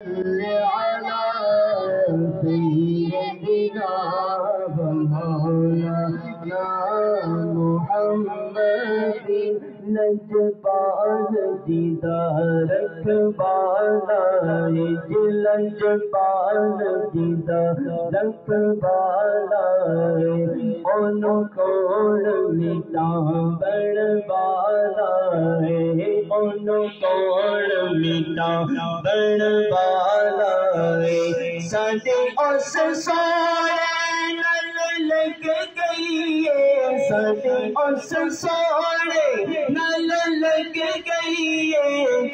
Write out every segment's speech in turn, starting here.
على سيدنا ومولانا محمد लजपाल दीदार रखवाला लजपाल दीदार रखवाला ओनो कोल मिटा बड़वाला ओनो कोल मिटा बड़वाला साडे उस सोने नल लग गई है साडे उस सोने नल लग गई है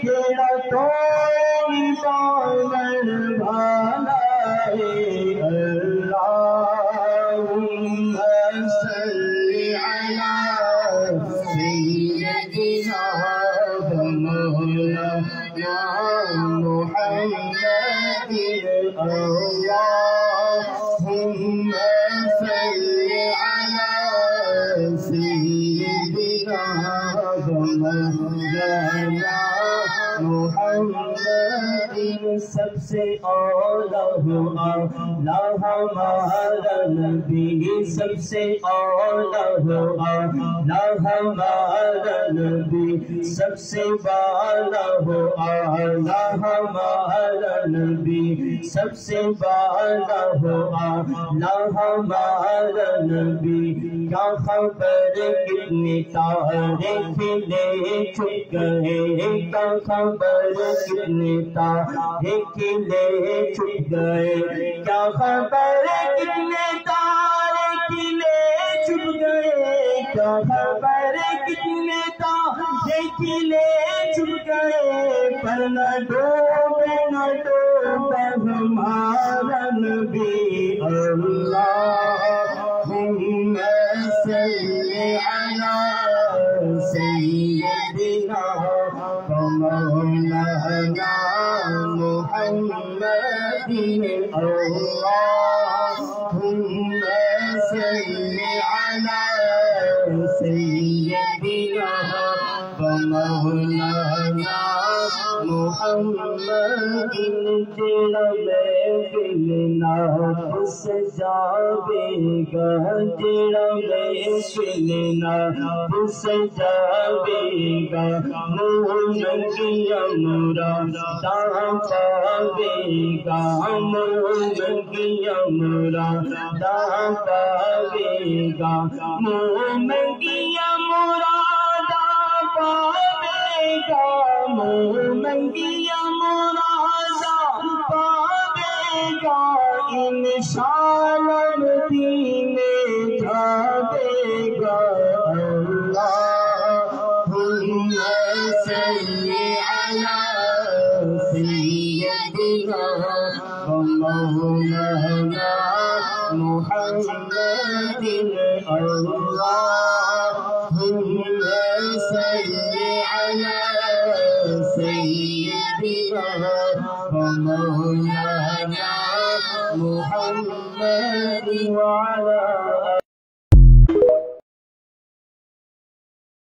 केड़ा तो पावन भाला है अल्लाहुम्मा सल्ली अला सय्यदिना व मौलाना मुहम्मदिन अल्लाहुम्मा सल्ली अला सय्यदिना मौलाना मुहम्मदिन सबसे औला हुआ हमारा नबी सबसे औला हुआ हमारा नबी सबसे बाला हुआ हमारा नबी सबसे बाला हुआ हमारा नबी क्या खबर कितने तारे खिले छुप गए क्या खबर कितने तारे खिले छुप गए क्या खबर कितने तारे खिले छुप गए क्या खबर कितने तारे खिले छुप गए पर न डूबे हमारा नबी अल्लाहुम्मा सल्ली अला सय्यदिना व मौलाना मुहम्मदिन अल्लाहुम्मा सल्ली अला सय्यदिना व मौलाना मुहम्मदिन जेड़ा महफिल नाफस जावेगा जेड़ा महफिल नाफस जावेगा मुँह नंगिया मुरादा पावेगा मुँह नंगिया मुरादा पावेगा मुँह नंगिया मुरादा पावेगा मुँह नंगिया मुरादा पावेगा इंशाअल्लाह मदीने जावेगा अल्लाहुम्मा सल्ली अला सय्यदिना व मौलाना मुहम्मदिन अल्लाहुम्मा सल्ली अला सय्यदिना व मौलाना मुहम्मदिन व अला